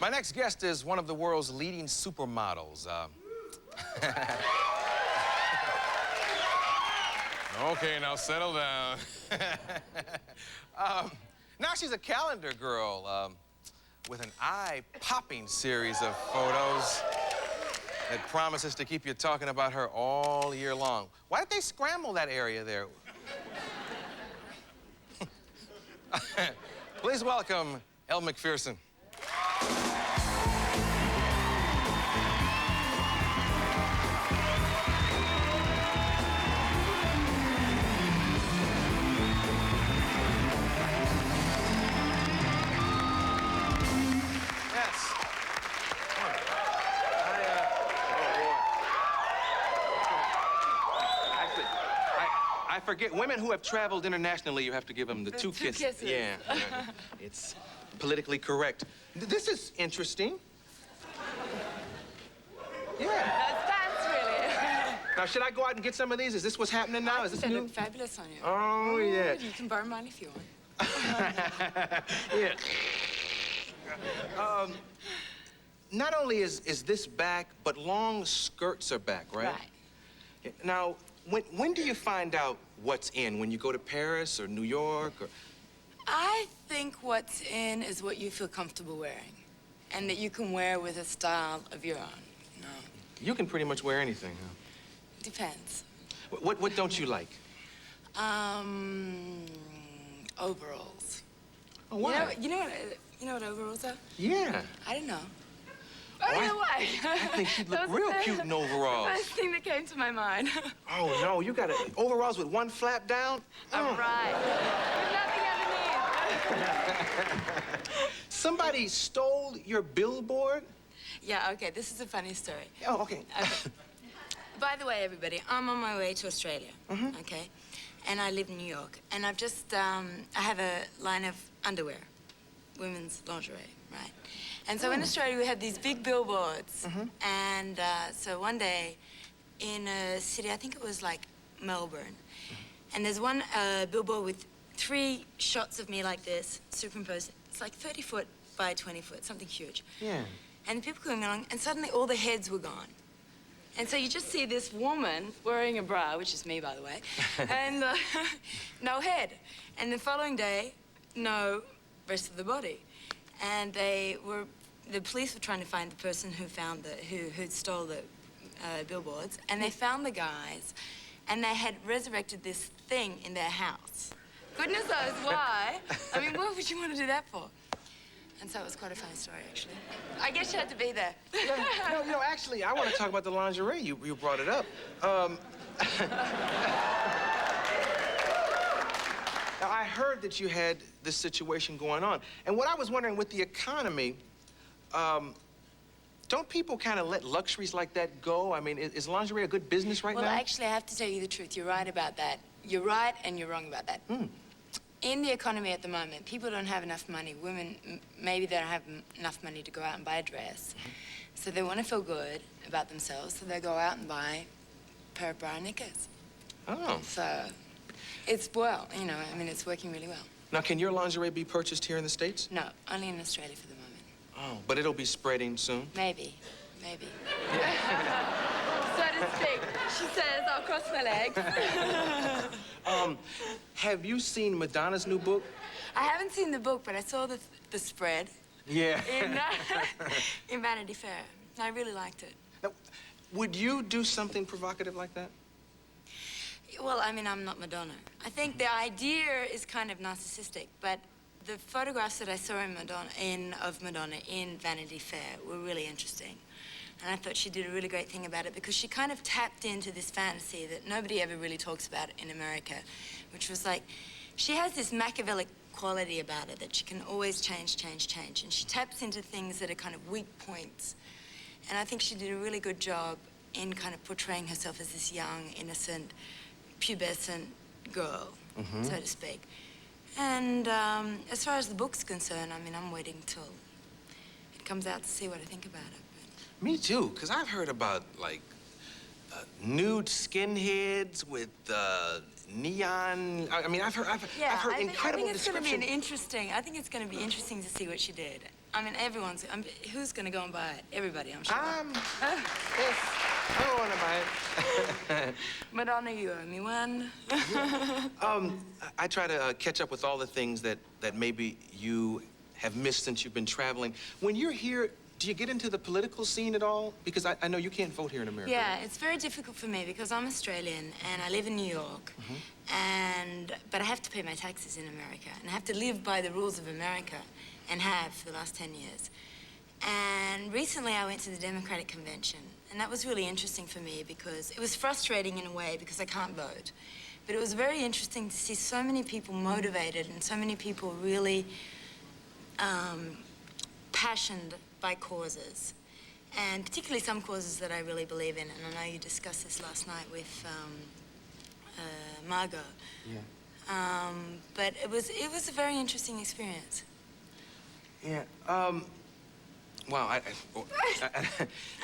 My next guest is one of the world's leading supermodels. Okay, now settle down. Now she's a calendar girl with an eye-popping series of photos that promises to keep you talking about her all year long. Why did they scramble that area there? Please welcome ELLE MACPHERSON. I forget, women who have traveled internationally, you have to give them the two kisses. Yeah, it's politically correct. This is interesting. Yeah. That's really. Now, should I go out and get some of these? Is this what's happening now? Is this they new? Look fabulous on you. Oh, yeah. You can borrow mine if you want. Yeah. Not only is this back, but long skirts are back, right? Right. Now, when do you find out what's in? When you go to Paris or New York or... I think what's in is what you feel comfortable wearing, and that you can wear with a style of your own, you know. You can pretty much wear anything, huh? Depends. What don't you like? Overalls. Oh, why? You know what overalls are? Yeah. I don't know. I don't know why. I think she'd look real cute in overalls. First thing that came to my mind. Oh, no, you got overalls with one flap down? All right. With nothing underneath. Somebody stole your billboard? Yeah, okay, this is a funny story. Oh, okay. By the way, everybody, I'm on my way to Australia, okay? And I live in New York. And I've just, I have a line of underwear, women's lingerie, right? And so in Australia, we had these big billboards. And so one day in a city, I think it was like Melbourne, and there's one billboard with 3 shots of me like this, superimposed. It's like 30 foot by 20 foot, something huge. Yeah. And people going along, and suddenly all the heads were gone. And so you just see this woman wearing a bra, which is me, by the way, and no head. And the following day, no rest of the body. And the police were trying to find the person who found who stole the billboards, and they found the guys, and they had resurrected this thing in their house. Goodness knows why. I mean, what would you want to do that for? And so it was quite a funny story, actually. I guess you had to be there. No, actually, I want to talk about the lingerie. You brought it up. Now, I heard that you had this situation going on. And what I was wondering, with the economy, don't people kind of let luxuries like that go? I mean, is lingerie a good business right now? Well, actually, I have to tell you the truth. You're right about that. You're right and you're wrong about that. In the economy at the moment, people don't have enough money. Women, maybe they don't have enough money to go out and buy a dress. So they want to feel good about themselves, so they go out and buy a pair of bra and knickers. Oh. So it's, well, you know, I mean, it's working really well. Now, can your lingerie be purchased here in the States? No, only in Australia for the moment. Oh, but it'll be spreading soon? Maybe. So to speak. She says, I'll cross my legs. Have you seen Madonna's new book? I haven't seen the book, but I saw the spread. Yeah. In Vanity Fair. I really liked it. Now, would you do something provocative like that? Well, I mean, I'm not Madonna. I think the idea is kind of narcissistic, but the photographs that I saw of Madonna in Vanity Fair were really interesting. And I thought she did a really great thing about it because she kind of tapped into this fantasy that nobody ever really talks about in America, which was like, she has this Machiavellic quality about her that she can always change. And she taps into things that are kind of weak points. And I think she did a really good job in kind of portraying herself as this young, innocent, pubescent girl, so to speak. And as far as the book's concerned, I mean, I'm waiting till it comes out to see what I think about it. Me too, because I've heard about, like, nude skinheads with neon. I mean, I've heard incredible descriptions. I think it's going to be interesting to see what she did. I mean, who's gonna go and buy it? Everybody, I'm sure. Yes, I want to buy it. Madonna, you owe me one. I try to catch up with all the things that maybe you have missed since you've been traveling. When you're here, do you get into the political scene at all? Because I know you can't vote here in America. Yeah, it's very difficult for me because I'm Australian and I live in New York. But I have to pay my taxes in America and I have to live by the rules of America and have for the last 10 years. And recently I went to the Democratic Convention and that was really interesting for me because it was frustrating in a way because I can't vote. But it was very interesting to see so many people motivated and so many people really passionate by causes, and particularly some causes that I really believe in. And I know you discussed this last night with Margot. Yeah. But it was a very interesting experience. Yeah. Wow.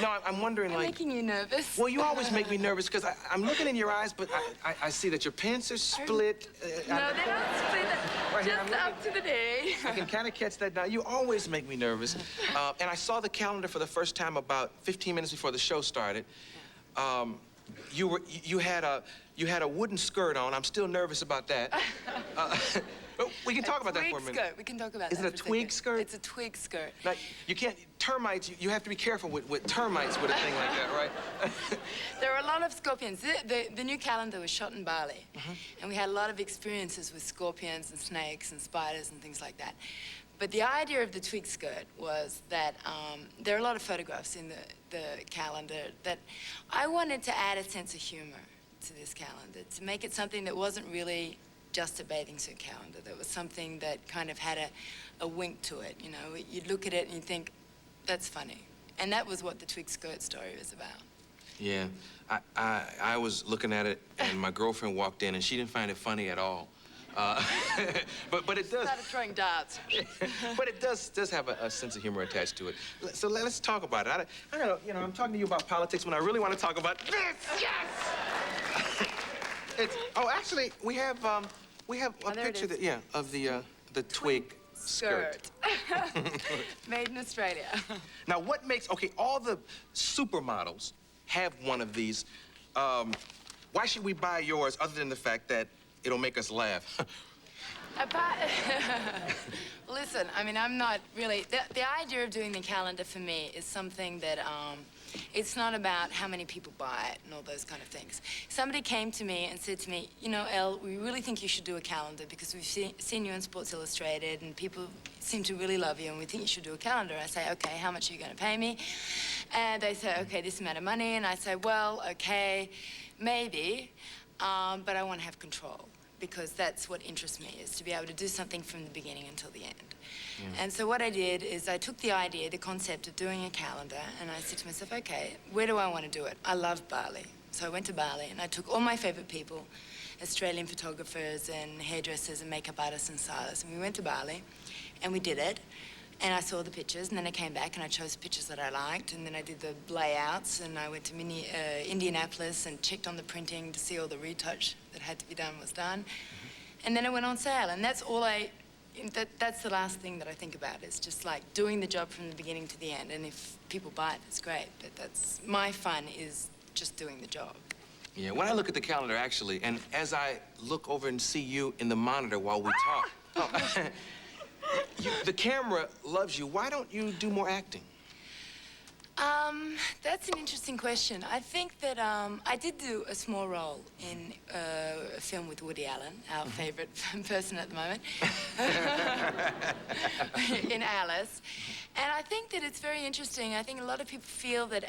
No, I'm wondering, I'm like... making you nervous. Well, you always make me nervous because I'm looking in your eyes, but I see that your pants are split. No, they're not split. Right here, Just up to the day. I can kind of catch that now. You always make me nervous. And I saw the calendar for the first time about 15 minutes before the show started. You had a wooden skirt on. I'm still nervous about that. But we can talk about that for a minute. Twig skirt. We can talk about that. Is it a twig skirt? It's a twig skirt. Like, you can't, termites, you have to be careful with termites with a thing like that, right? There are a lot of scorpions. The new calendar was shot in Bali. And we had a lot of experiences with scorpions and snakes and spiders and things like that. But the idea of the twig skirt was that there are a lot of photographs in the calendar that I wanted to add a sense of humor to this calendar, to make it something that wasn't really just a bathing suit calendar. That was something that kind of had a wink to it, you know. You'd look at it and you'd think, that's funny. And that was what the twig skirt story was about. Yeah, I was looking at it and my girlfriend walked in and she didn't find it funny at all. But it does. Started throwing darts. But it does have a sense of humor attached to it. So let's talk about it. I don't, you know, I'm talking to you about politics when I really want to talk about this. Yes. Oh, actually, we have a picture of the twig skirt. Made in Australia. Now, what makes all the supermodels have one of these. Why should we buy yours other than the fact that it'll make us laugh? Listen, I mean, I'm not really... The idea of doing the calendar for me is something that, it's not about how many people buy it and all those kind of things. Somebody came to me and said to me, you know, Elle, we really think you should do a calendar because we've seen you in Sports Illustrated and people seem to really love you and we think you should do a calendar. I say, okay, how much are you going to pay me? And they say, okay, this amount of money. And I say, well, okay, maybe, but I want to have control, because that's what interests me, is to be able to do something from the beginning until the end. And so what I did is I took the idea, the concept of doing a calendar, and I said to myself, okay, where do I want to do it? I love Bali. So I went to Bali and I took all my favorite people, Australian photographers and hairdressers and makeup artists and stylists, and we went to Bali and we did it. And I saw the pictures, and then I came back and I chose pictures that I liked, and then I did the layouts, and I went to Indianapolis and checked on the printing to see all the retouch that had to be done was done. And then it went on sale, and that's all that's the last thing that I think about, is just like doing the job from the beginning to the end. And if people buy it, that's great, but that's my fun, is just doing the job. Yeah, when I look at the calendar, actually, and as I look over and see you in the monitor while we talk, the camera loves you. Why don't you do more acting? That's an interesting question. I think that I did do a small role in a film with Woody Allen, our favorite person at the moment, in Alice. And I think that it's very interesting. I think a lot of people feel that,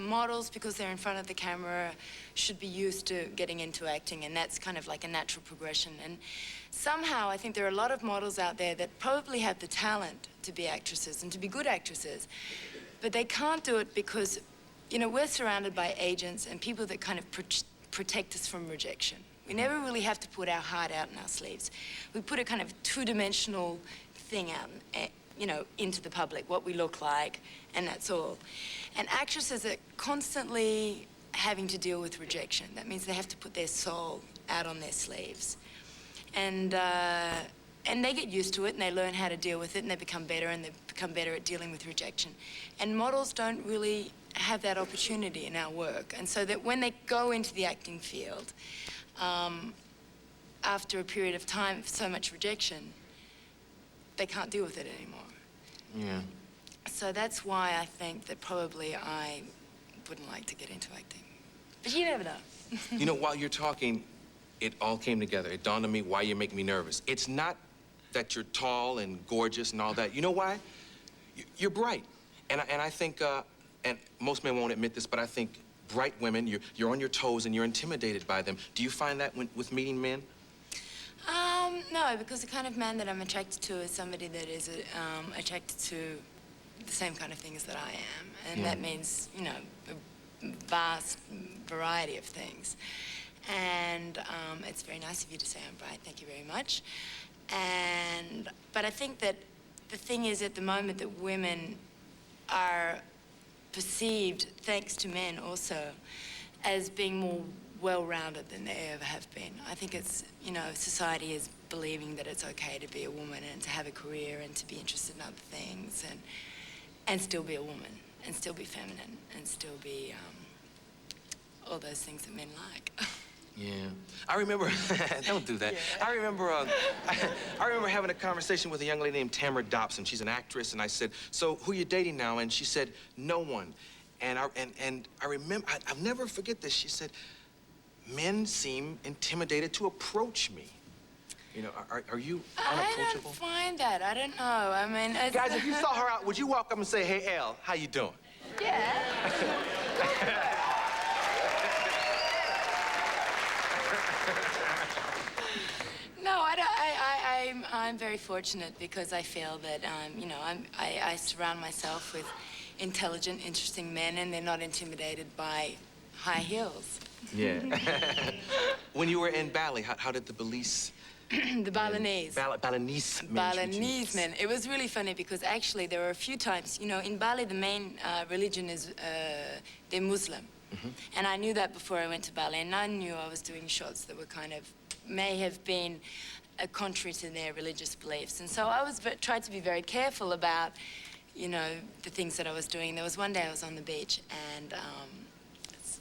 models, because they're in front of the camera, should be used to getting into acting, and that's kind of like a natural progression. And somehow, I think there are a lot of models out there that probably have the talent to be actresses and to be good actresses, but they can't do it because, you know, we're surrounded by agents and people that kind of protect us from rejection. We never really have to put our heart out in our sleeves. We put a kind of two-dimensional thing out, you know, into the public, what we look like, and that's all. And actresses are constantly having to deal with rejection. That means they have to put their soul out on their sleeves. And and they get used to it, and they learn how to deal with it, and they become better at dealing with rejection. And models don't really have that opportunity in our work. And so that when they go into the acting field, after a period of time, so much rejection, they can't deal with it anymore. Yeah. So that's why I think that probably I wouldn't like to get into acting. But you never know. You know, while you're talking, it all came together. It dawned on me why you make me nervous. It's not that you're tall and gorgeous and all that. You know why? You're bright. And I think, and most men won't admit this, but I think bright women, you're on your toes and you're intimidated by them. Do you find that with meeting men? No, because the kind of man that I'm attracted to is somebody that is attracted to the same kind of things that I am. And that means, you know, a vast variety of things. And it's very nice of you to say I'm bright. Thank you very much. But I think that the thing is, at the moment, that women are perceived, thanks to men also, as being more well-rounded than they ever have been. I think it's, you know, society is believing that it's okay to be a woman and to have a career and to be interested in other things and still be a woman and still be feminine and still be all those things that men like. Yeah. I remember, don't do that. Yeah. I remember having a conversation with a young lady named Tamara Dobson. She's an actress, and I said, so who are you dating now? And she said, no one. And I remember, I'll never forget this. She said, men seem intimidated to approach me. You know, are you unapproachable? I don't find that. I don't know. I mean, guys, if you saw her out, would you walk up and say, hey, Elle, how you doing? Yeah. No, I'm very fortunate because I feel that, you know, I surround myself with intelligent, interesting men, and they're not intimidated by high heels. Yeah. When you were in Bali, how did the Belize... The Balinese. Balinese men. Balinese men. It was really funny because actually there were a few times, you know, in Bali the main religion is they're Muslim. Mm-hmm. And I knew that before I went to Bali, and I knew I was doing shots that were kind of, may have been contrary to their religious beliefs. And so I tried to be very careful about, you know, the things that I was doing. There was one day I was on the beach and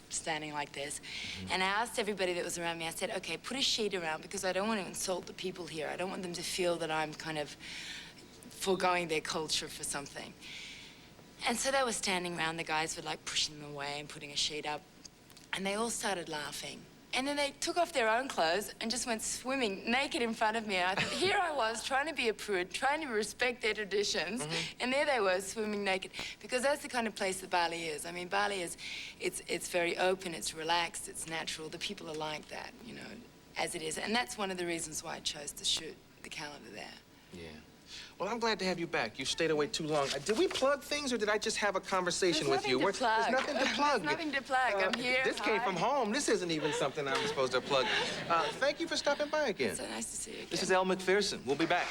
standing like this. Mm-hmm. And I asked everybody that was around me, I said, okay, put a sheet around because I don't want to insult the people here. I don't want them to feel that I'm kind of foregoing their culture for something. And so they were standing around, the guys were like pushing them away and putting a sheet up. And they all started laughing. And then they took off their own clothes and just went swimming naked in front of me. And I thought, here I was trying to be a prude, trying to respect their traditions. Mm-hmm. And there they were swimming naked. Because that's the kind of place that Bali is. I mean, Bali is, it's very open, it's relaxed, it's natural. The people are like that, you know, as it is. And that's one of the reasons why I chose to shoot the calendar there. Yeah. Well, I'm glad to have you back. You stayed away too long. Did we plug things, or did I just have a conversation with you? There's nothing to plug. There's nothing to plug. I'm here. This came from home. This isn't even something I'm supposed to plug. Thank you for stopping by again. It's so nice to see you again. This is Elle MACPHERSON. We'll be back.